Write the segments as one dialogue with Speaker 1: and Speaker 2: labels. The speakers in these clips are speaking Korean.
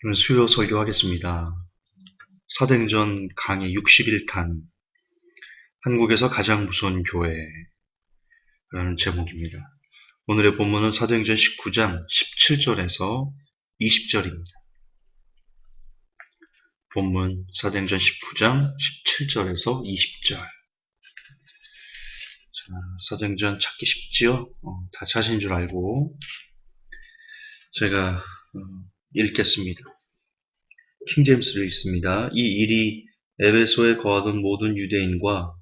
Speaker 1: 오늘 수요 설교하겠습니다. 사도행전 강의 61탄 한국에서 가장 무서운 교회라는 제목입니다. 오늘의 본문은 사도행전 19장 17절에서 20절입니다. 본문 사도행전 19장 17절에서 20절. 사도행전 찾기 쉽지요? 다 찾은 줄 알고 제가 읽겠습니다. 킹제임스를 읽습니다. 이 일이 에베소에 거하던 모든 유대인과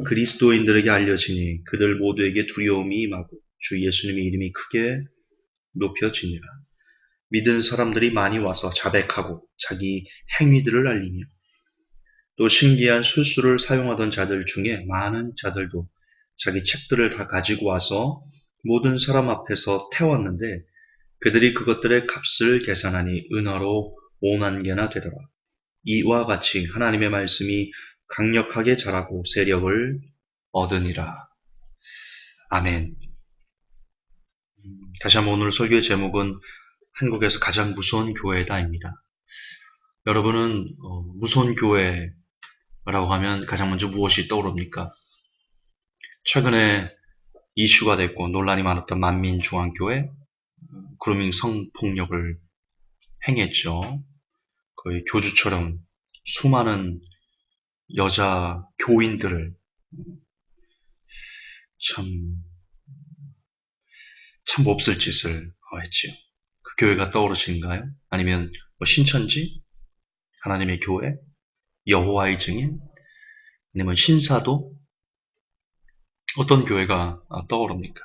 Speaker 1: 그리스도인들에게 알려지니 그들 모두에게 두려움이 임하고 주 예수님의 이름이 크게 높여지니라. 믿은 사람들이 많이 와서 자백하고 자기 행위들을 알리며 또 신기한 술수를 사용하던 자들 중에 많은 자들도 자기 책들을 다 가지고 와서 모든 사람 앞에서 태웠는데 그들이 그것들의 값을 계산하니 은화로 5만 개나 되더라. 이와 같이 하나님의 말씀이 강력하게 자라고 세력을 얻으니라. 아멘. 다시 한번 오늘 설교의 제목은 한국에서 가장 무서운 교회다입니다. 여러분은 무서운 교회라고 하면 가장 먼저 무엇이 떠오릅니까? 최근에 이슈가 됐고 논란이 많았던 만민중앙교회 그루밍 성폭력을 행했죠. 거의 교주처럼 수많은 여자 교인들을 참 몹쓸 짓을 했지요. 그 교회가 떠오르시는가요? 아니면 신천지? 하나님의 교회? 여호와의 증인? 아니면 신사도? 어떤 교회가 떠오릅니까?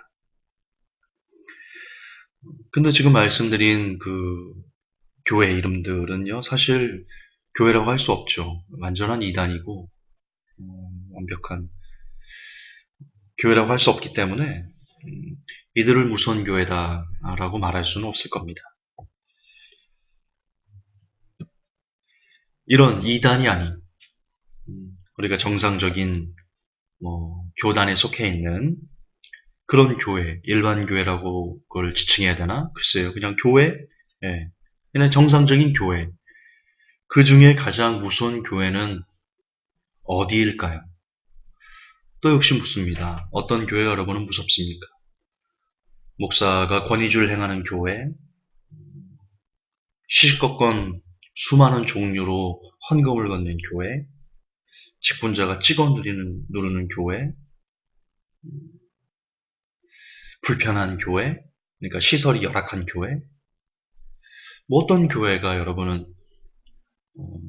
Speaker 1: 근데 지금 말씀드린 그 교회 이름들은요, 사실 교회라고 할 수 없죠. 완전한 이단이고 완벽한 교회라고 할 수 없기 때문에 이들을 무서운 교회다라고 말할 수는 없을 겁니다. 이런 이단이 아닌 우리가 정상적인 교단에 속해 있는 그런 교회, 일반 교회라고 그걸 지칭해야 되나? 글쎄요. 그냥 교회? 예. 그냥 정상적인 교회. 그 중에 가장 무서운 교회는 어디일까요? 또 역시 묻습니다. 어떤 교회 여러분은 무섭습니까? 목사가 권위주의를 행하는 교회, 시시kol건 수많은 종류로 헌금을 걷는 교회, 직분자가 찍어 누르는 교회, 불편한 교회, 그러니까 시설이 열악한 교회, 어떤 교회가 여러분은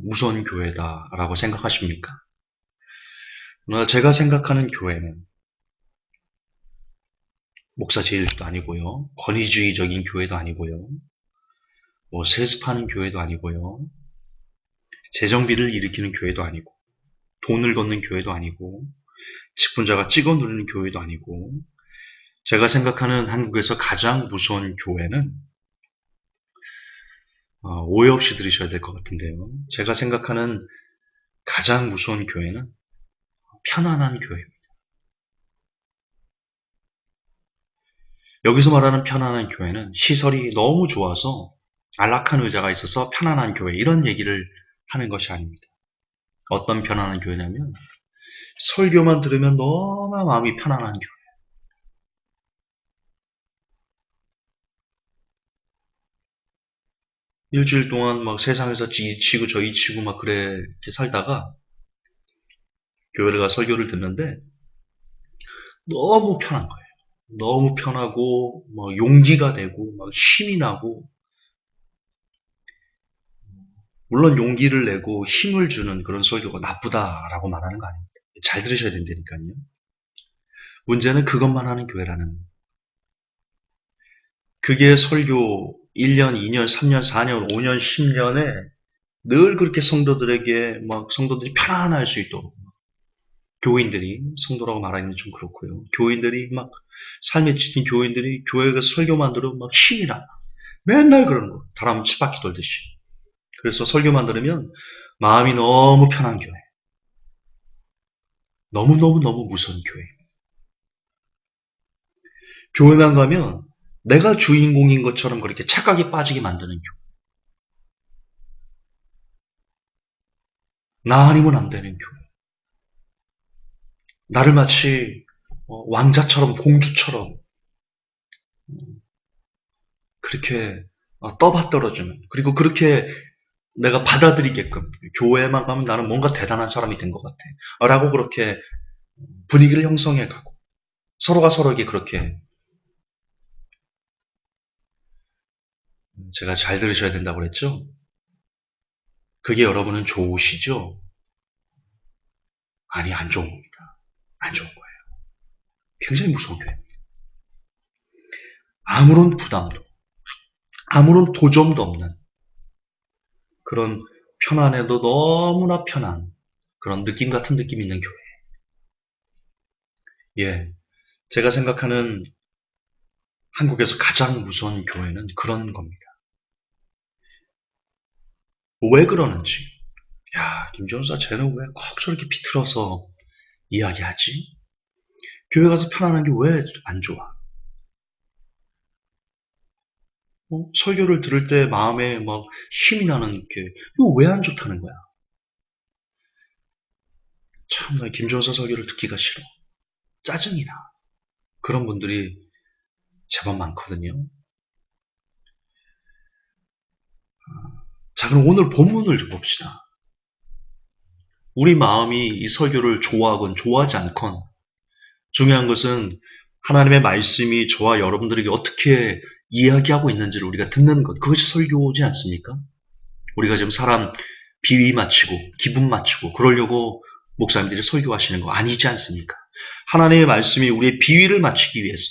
Speaker 1: 무서운 교회다라고 생각하십니까? 제가 생각하는 교회는 목사 제일주도 아니고요, 권위주의적인 교회도 아니고요, 세습하는 교회도 아니고요, 재정비를 일으키는 교회도 아니고, 돈을 걷는 교회도 아니고, 직분자가 찍어 누르는 교회도 아니고, 제가 생각하는 한국에서 가장 무서운 교회는 오해 없이 들으셔야 될 것 같은데요. 제가 생각하는 가장 무서운 교회는 편안한 교회입니다. 여기서 말하는 편안한 교회는 시설이 너무 좋아서 안락한 의자가 있어서 편안한 교회 이런 얘기를 하는 것이 아닙니다. 어떤 편안한 교회냐면 설교만 들으면 너무 마음이 편안한 교회. 일주일 동안 막 세상에서 이 치고 저이 치고 막 그래 이렇게 살다가 교회를 가 설교를 듣는데 너무 편한 거예요. 너무 편하고 막 용기가 되고 막 힘이 나고 물론 용기를 내고 힘을 주는 그런 설교가 나쁘다라고 말하는 거 아닙니다. 잘 들으셔야 된다니까요. 문제는 그것만 하는 교회라는 그게 설교 1년, 2년, 3년, 4년, 5년, 10년에 늘 그렇게 성도들에게 막 성도들이 편안할 수 있도록 교인들이 성도라고 말하기는 좀 그렇고요. 교인들이 막 삶에 지친 교인들이 교회가 설교만 들으면 막 힘이 나. 맨날 그러는 거. 다람 쳇바퀴 돌듯이. 그래서 설교만 들으면 마음이 너무 편한 교회. 너무너무 무서운 교회. 교회만 가면 내가 주인공인 것처럼 그렇게 착각에 빠지게 만드는 교회. 나 아니면 안 되는 교회. 나를 마치 왕자처럼 공주처럼 그렇게 떠받들어주는, 그리고 그렇게 내가 받아들이게끔, 교회만 가면 나는 뭔가 대단한 사람이 된 것 같아 라고 그렇게 분위기를 형성해 가고, 서로가 서로에게 그렇게, 제가 잘 들으셔야 된다고 그랬죠? 그게 여러분은 좋으시죠? 아니, 안 좋은 겁니다. 안 좋은 거예요. 굉장히 무서운 교회입니다. 아무런 부담도, 아무런 도점도 없는 그런, 편안해도 너무나 편한 그런 느낌 같은 느낌 있는 교회. 예. 제가 생각하는 한국에서 가장 무서운 교회는 그런 겁니다. 왜 그러는지. 야, 김전사 쟤는 왜 꼭 저렇게 비틀어서 이야기하지? 교회 가서 편안한 게 왜 안 좋아? 설교를 들을 때 마음에 막 힘이 나는 게 이거 왜 안 좋다는 거야? 참, 나 김전사 설교를 듣기가 싫어. 짜증이 나. 그런 분들이 제법 많거든요. 자, 그럼 오늘 본문을 좀 봅시다. 우리 마음이 이 설교를 좋아하건 좋아하지 않건 중요한 것은 하나님의 말씀이 저와 여러분들에게 어떻게 이야기하고 있는지를 우리가 듣는 것. 그것이 설교지 않습니까? 우리가 지금 사람 비위 맞추고 기분 맞추고 그러려고 목사님들이 설교하시는 거 아니지 않습니까? 하나님의 말씀이 우리의 비위를 맞추기 위해서,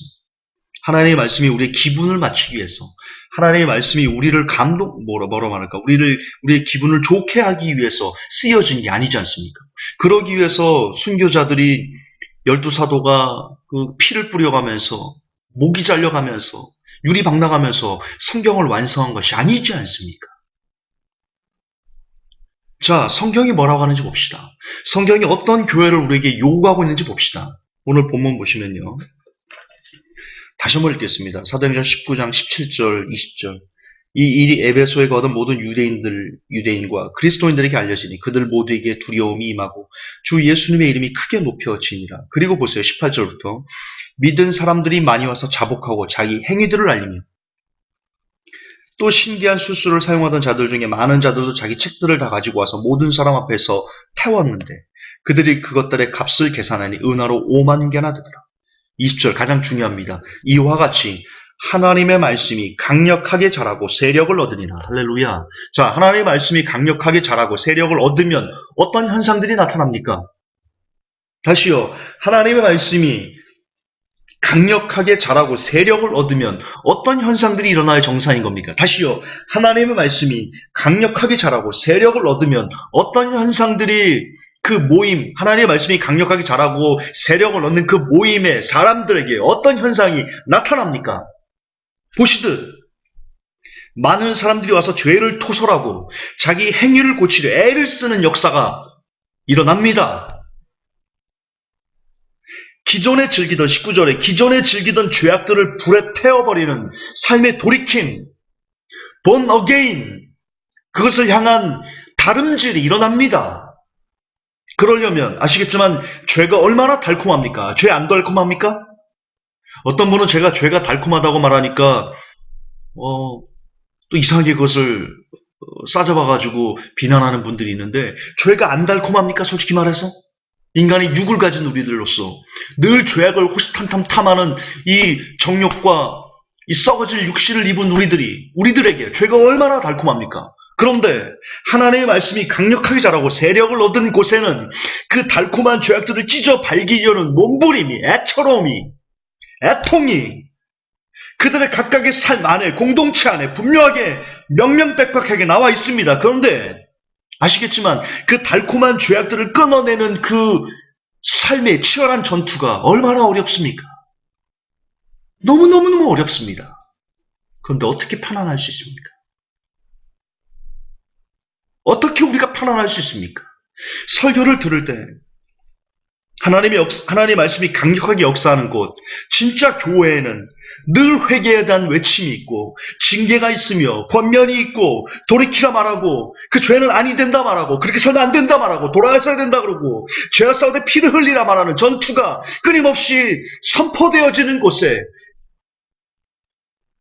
Speaker 1: 하나님의 말씀이 우리의 기분을 맞추기 위해서, 하나님의 말씀이 우리를 뭐라 말할까? 우리의 기분을 좋게 하기 위해서 쓰여진 게 아니지 않습니까? 그러기 위해서 순교자들이 12사도가 그 피를 뿌려가면서, 목이 잘려가면서, 유리 박나가면서 성경을 완성한 것이 아니지 않습니까? 자, 성경이 뭐라고 하는지 봅시다. 성경이 어떤 교회를 우리에게 요구하고 있는지 봅시다. 오늘 본문 보시면요. 다시 한번 읽겠습니다. 사도행전 19장 17절, 20절. 이 일이 에베소에 거둔 모든 유대인과 그리스도인들에게 알려지니 그들 모두에게 두려움이 임하고 주 예수님의 이름이 크게 높여지니라. 그리고 보세요. 18절부터. 믿은 사람들이 많이 와서 자복하고 자기 행위들을 알리며 또 신기한 수술을 사용하던 자들 중에 많은 자들도 자기 책들을 다 가지고 와서 모든 사람 앞에서 태웠는데 그들이 그것들의 값을 계산하니 은하로 5만 개나 되더라. 20절 가장 중요합니다. 이와 같이 하나님의 말씀이 강력하게 자라고 세력을 얻으니라. 할렐루야. 자, 하나님의 말씀이 강력하게 자라고 세력을 얻으면 어떤 현상들이 나타납니까? 다시요. 하나님의 말씀이 강력하게 자라고 세력을 얻으면 어떤 현상들이 일어나야 정상인 겁니까? 다시요. 하나님의 말씀이 강력하게 자라고 세력을 얻으면 어떤 현상들이 그 모임, 하나님의 말씀이 강력하게 자라고 세력을 얻는 그 모임의 사람들에게 어떤 현상이 나타납니까? 보시듯 많은 사람들이 와서 죄를 토설하고 자기 행위를 고치려 애를 쓰는 역사가 일어납니다. 기존에 즐기던 19절에 기존에 즐기던 죄악들을 불에 태워버리는 삶의 돌이킴, born again, 그것을 향한 다름질이 일어납니다. 그러려면 아시겠지만 죄가 얼마나 달콤합니까? 죄 안 달콤합니까? 어떤 분은 제가 죄가 달콤하다고 말하니까 또 이상하게 그것을 싸잡아가지고 비난하는 분들이 있는데 죄가 안 달콤합니까? 솔직히 말해서 인간의 육을 가진 우리들로서 늘 죄악을 호시탐탐 탐하는 이 정욕과 이 썩어질 육신을 입은 우리들에게 죄가 얼마나 달콤합니까? 그런데 하나님의 말씀이 강력하게 자라고 세력을 얻은 곳에는 그 달콤한 죄악들을 찢어 발기려는 몸부림이, 애처로움이, 애통이 그들의 각각의 삶 안에, 공동체 안에 분명하게 명명백백하게 나와 있습니다. 그런데 아시겠지만 그 달콤한 죄악들을 끊어내는 그 삶의 치열한 전투가 얼마나 어렵습니까? 너무너무너무 어렵습니다. 그런데 어떻게 편안할 수 있습니까? 어떻게 우리가 편안할 수 있습니까? 설교를 들을 때 하나님의 말씀이 강력하게 역사하는 곳, 진짜 교회에는 늘 회개에 대한 외침이 있고, 징계가 있으며, 권면이 있고, 돌이키라 말하고, 그 죄는 아니 된다 말하고, 그렇게 서는 안 된다 말하고, 돌아가서야 된다 그러고, 죄와 싸우되 피를 흘리라 말하는 전투가 끊임없이 선포되어지는 곳에,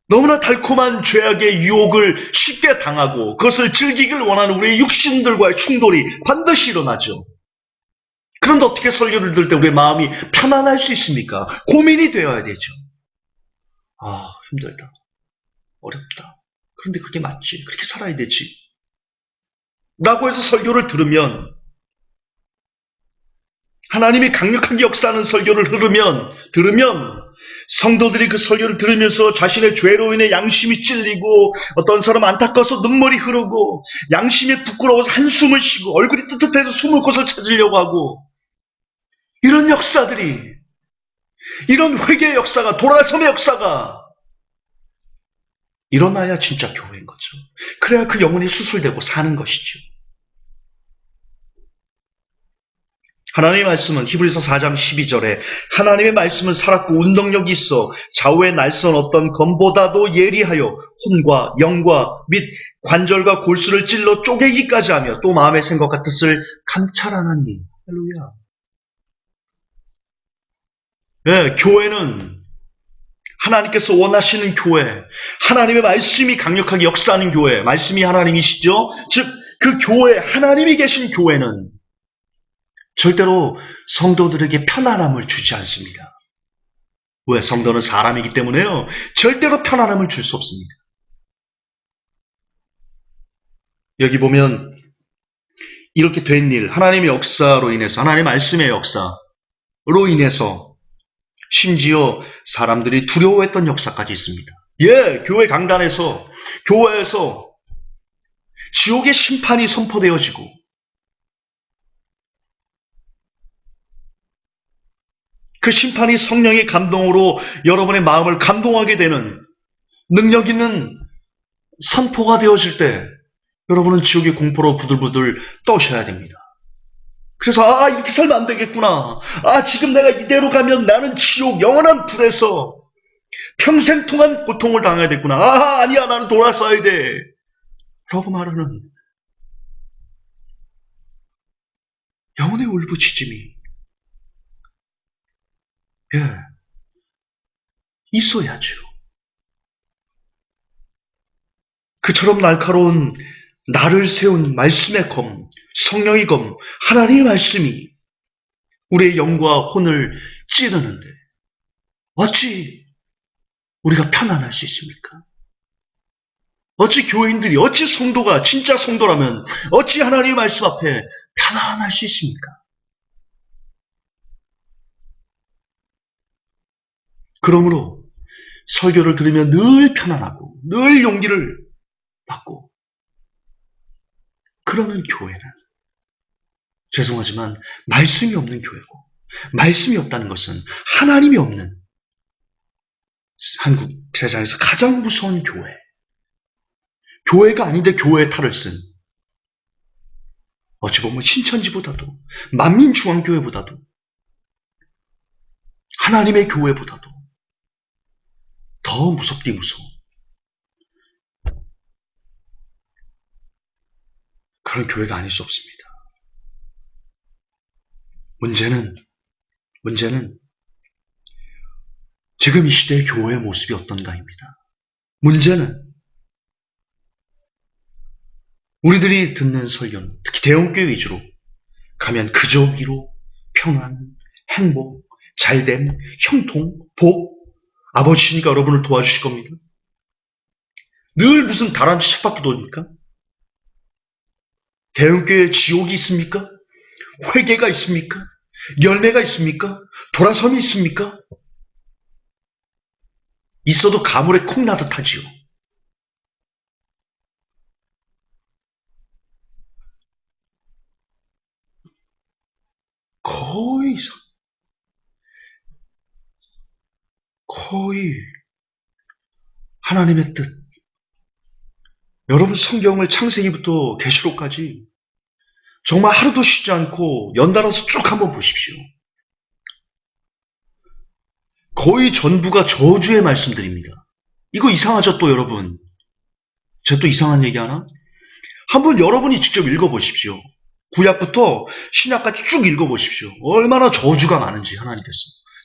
Speaker 1: 너무나 달콤한 죄악의 유혹을 쉽게 당하고, 그것을 즐기길 원하는 우리의 육신들과의 충돌이 반드시 일어나죠. 그런데 어떻게 설교를 들을 때 우리의 마음이 편안할 수 있습니까? 고민이 되어야 되죠. 아, 힘들다. 어렵다. 그런데 그게 맞지. 그렇게 살아야 되지. 라고 해서 설교를 들으면, 하나님이 강력하게 역사하는 설교를 들으면 성도들이 그 설교를 들으면서 자신의 죄로 인해 양심이 찔리고, 어떤 사람은 안타까워서 눈물이 흐르고, 양심이 부끄러워서 한숨을 쉬고, 얼굴이 뜨뜻해서 숨을 곳을 찾으려고 하고, 이런 역사들이, 이런 회개의 역사가, 돌아섬의 역사가 일어나야 진짜 교회인 거죠. 그래야 그 영혼이 수술되고 사는 것이죠. 하나님의 말씀은 히브리서 4장 12절에 하나님의 말씀은 살았고 운동력이 있어 좌우의 날선 어떤 검보다도 예리하여 혼과 영과 및 관절과 골수를 찔러 쪼개기까지 하며 또 마음의 생각과 뜻을 감찰하나니. 할렐루야. 네, 교회는 하나님께서 원하시는 교회, 하나님의 말씀이 강력하게 역사하는 교회, 말씀이 하나님이시죠? 즉, 그 교회, 하나님이 계신 교회는 절대로 성도들에게 편안함을 주지 않습니다. 왜? 성도는 사람이기 때문에요. 절대로 편안함을 줄 수 없습니다. 여기 보면 이렇게 된 일, 하나님의 역사로 인해서, 하나님의 말씀의 역사로 인해서 심지어 사람들이 두려워했던 역사까지 있습니다. 예, 교회 강단에서, 교회에서 지옥의 심판이 선포되어지고, 그 심판이 성령의 감동으로 여러분의 마음을 감동하게 되는 능력 있는 선포가 되어질 때, 여러분은 지옥의 공포로 부들부들 떠셔야 됩니다. 그래서 이렇게 살면 안 되겠구나. 지금 내가 이대로 가면 나는 지옥 영원한 불에서 평생 동안 고통을 당해야 되겠구나. 아니야, 나는 돌아서야 돼. 라고 말하는 영혼의 울부짖음이 있어야죠. 그처럼 날카로운 나를 세운 말씀의 검, 성령의 검, 하나님의 말씀이 우리의 영과 혼을 찌르는데 어찌 우리가 편안할 수 있습니까? 어찌 교인들이, 어찌 성도가 진짜 성도라면 어찌 하나님의 말씀 앞에 편안할 수 있습니까? 그러므로 설교를 들으면 늘 편안하고 늘 용기를 받고, 그러는 교회는 죄송하지만 말씀이 없는 교회고, 말씀이 없다는 것은 하나님이 없는 한국 세상에서 가장 무서운 교회, 교회가 아닌데 교회의 탈을 쓴, 어찌 보면 신천지보다도, 만민중앙교회보다도, 하나님의 교회보다도 더 무섭디 무서워. 그런 교회가 아닐 수 없습니다. 문제는 지금 이 시대의 교회의 모습이 어떤가입니다. 문제는 우리들이 듣는 설교는 특히 대형교회 위주로 가면 그저 위로, 평안, 행복, 잘됨, 형통, 복, 아버지시니까 여러분을 도와주실 겁니다. 늘 무슨 다람쥐 책밖에 도입니까? 대형교회에 지옥이 있습니까? 회개가 있습니까? 열매가 있습니까? 돌아섬이 있습니까? 있어도 가물에 콩 나듯 하지요. 거의 하나님의 뜻. 여러분 성경을 창세기부터 계시록까지 정말 하루도 쉬지 않고 연달아서 쭉 한번 보십시오. 거의 전부가 저주의 말씀들입니다. 이거 이상하죠, 또 여러분? 제가 또 이상한 얘기 하나? 한번 여러분이 직접 읽어보십시오. 구약부터 신약까지 쭉 읽어보십시오. 얼마나 저주가 많은지 하나님께서.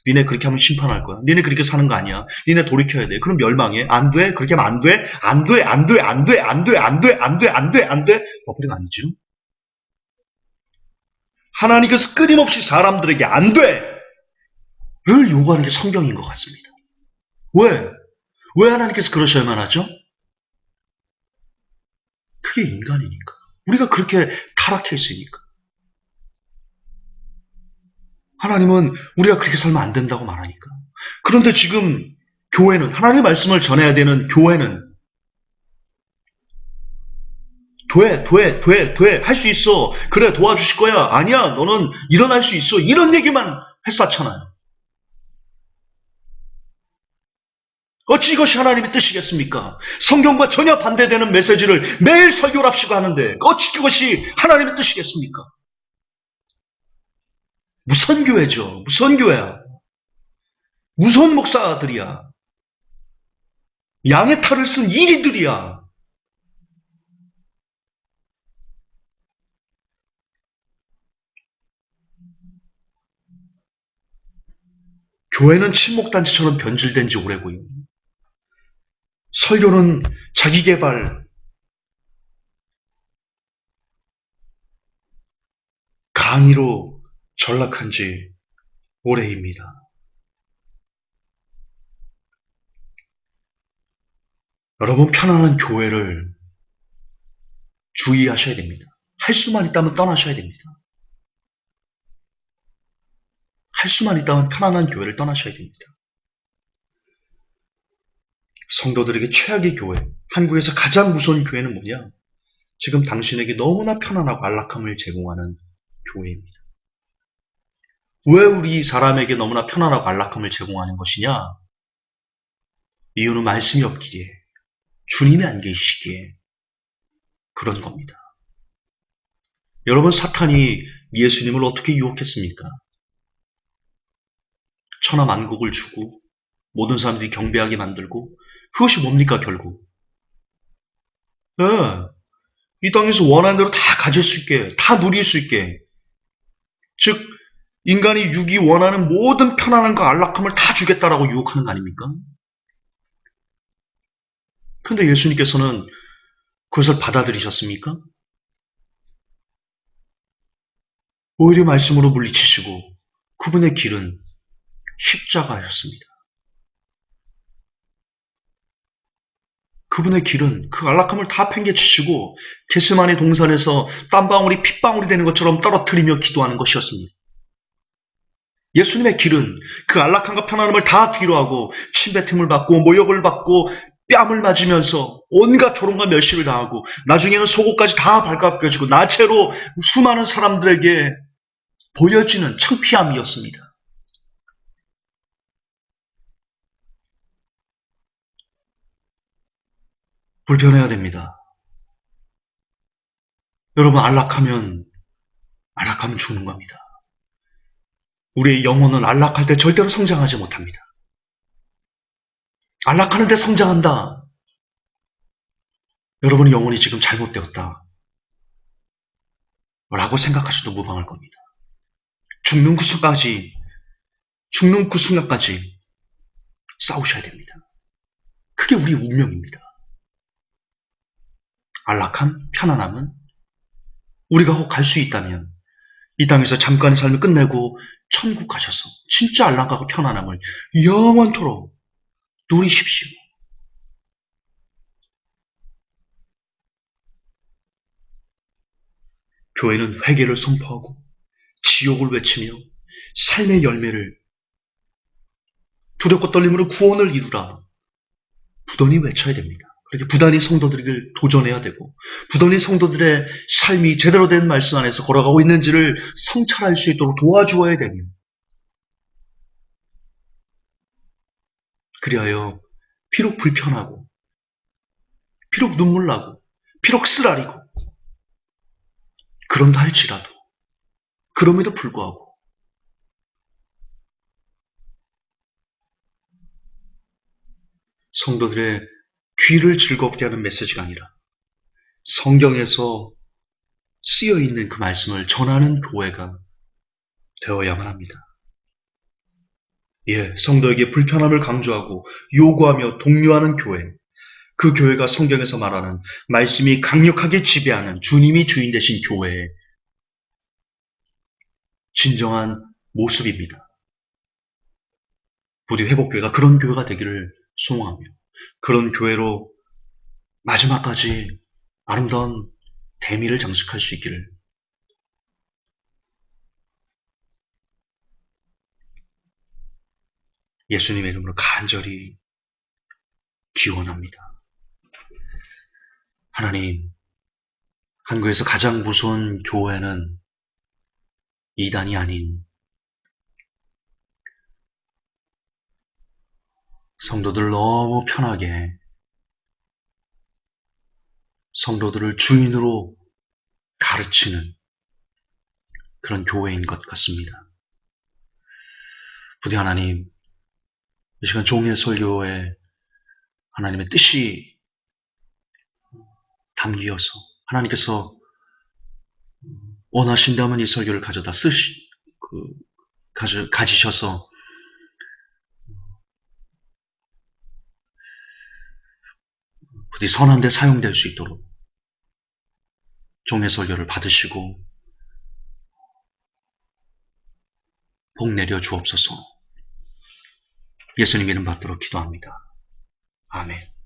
Speaker 1: 니네 그렇게 하면 심판할 거야. 니네 그렇게 사는 거 아니야. 니네 돌이켜야 돼. 그럼 멸망해. 안 돼. 그렇게 하면 안 돼. 안 돼. 안 돼. 안 돼. 안 돼. 안 돼. 안 돼. 안 돼. 안 돼. 버프링 아니죠? 하나님께서 끊임없이 사람들에게 안 돼! 를 요구하는 게 성경인 것 같습니다. 왜? 왜 하나님께서 그러셔야만 하죠? 그게 인간이니까. 우리가 그렇게 타락해 있으니까. 하나님은 우리가 그렇게 살면 안 된다고 말하니까. 그런데 지금 교회는, 하나님의 말씀을 전해야 되는 교회는 할 수 있어. 그래, 도와주실 거야. 아니야, 너는 일어날 수 있어. 이런 얘기만 했었잖아요. 어찌 이것이 하나님의 뜻이겠습니까? 성경과 전혀 반대되는 메시지를 매일 설교를 합시고 하는데 어찌 그것이 하나님의 뜻이겠습니까? 무슨 교회죠? 무슨 교회야? 무슨 목사들이야? 양의 탈을 쓴 이리들이야. 교회는 친목단체처럼 변질된 지 오래고요. 설교는 자기개발, 강의로 전락한 지 오래입니다. 여러분, 편안한 교회를 주의하셔야 됩니다. 할 수만 있다면 떠나셔야 됩니다. 할 수만 있다면 편안한 교회를 떠나셔야 됩니다. 성도들에게 최악의 교회, 한국에서 가장 무서운 교회는 뭐냐? 지금 당신에게 너무나 편안하고 안락함을 제공하는 교회입니다. 왜 우리 사람에게 너무나 편안하고 안락함을 제공하는 것이냐? 이유는 말씀이 없기에, 주님이 안 계시기에 그런 겁니다. 여러분, 사탄이 예수님을 어떻게 유혹했습니까? 천하만국을 주고 모든 사람들이 경배하게 만들고 그것이 뭡니까 결국? 네, 이 땅에서 원하는 대로 다 가질 수 있게, 다 누릴 수 있게, 즉 인간이 육이 원하는 모든 편안함과 안락함을 다 주겠다라고 유혹하는 거 아닙니까? 그런데 예수님께서는 그것을 받아들이셨습니까? 오히려 말씀으로 물리치시고 그분의 길은 십자가였습니다. 그분의 길은 그 안락함을 다 팽개치시고 겟세마네 동산에서 땀방울이 핏방울이 되는 것처럼 떨어뜨리며 기도하는 것이었습니다. 예수님의 길은 그 안락함과 편안함을 다 뒤로하고 침뱉음을 받고 모욕을 받고 뺨을 맞으면서 온갖 조롱과 멸시를 당하고 나중에는 속옷까지 다 발각해지고 나체로 수많은 사람들에게 보여지는 창피함이었습니다. 불편해야 됩니다. 여러분, 안락하면 죽는 겁니다. 우리의 영혼은 안락할 때 절대로 성장하지 못합니다. 안락하는데 성장한다. 여러분의 영혼이 지금 잘못되었다. 라고 생각하셔도 무방할 겁니다. 죽는 그 순간까지 싸우셔야 됩니다. 그게 우리 운명입니다. 안락함, 편안함은 우리가 혹 갈 수 있다면 이 땅에서 잠깐의 삶을 끝내고 천국 가셔서 진짜 안락하고 편안함을 영원토록 누리십시오. 교회는 회개를 선포하고 지옥을 외치며 삶의 열매를 두렵고 떨림으로 구원을 이루라. 부단히 외쳐야 됩니다. 그렇게 부단히 성도들을 도전해야 되고 부단히 성도들의 삶이 제대로 된 말씀 안에서 걸어가고 있는지를 성찰할 수 있도록 도와주어야 됩니다. 그리하여 비록 불편하고 비록 눈물 나고 비록 쓰라리고 그런다 할지라도 그럼에도 불구하고 성도들의 귀를 즐겁게 하는 메시지가 아니라 성경에서 쓰여있는 그 말씀을 전하는 교회가 되어야만 합니다. 예, 성도에게 불편함을 강조하고 요구하며 독려하는 교회, 그 교회가 성경에서 말하는 말씀이 강력하게 지배하는 주님이 주인 되신 교회의 진정한 모습입니다. 부디 회복교회가 그런 교회가 되기를 소망하며 그런 교회로 마지막까지 아름다운 대미를 장식할 수 있기를 예수님의 이름으로 간절히 기원합니다. 하나님, 한국에서 가장 무서운 교회는 이단이 아닌 성도들 너무 편하게 성도들을 주인으로 가르치는 그런 교회인 것 같습니다. 부디 하나님, 이 시간 종의 설교에 하나님의 뜻이 담기어서 하나님께서 원하신다면 이 설교를 가져다 가지셔서 부디 선한 데 사용될 수 있도록 종의 설교를 받으시고 복 내려 주옵소서. 예수님 이름 받도록 기도합니다. 아멘.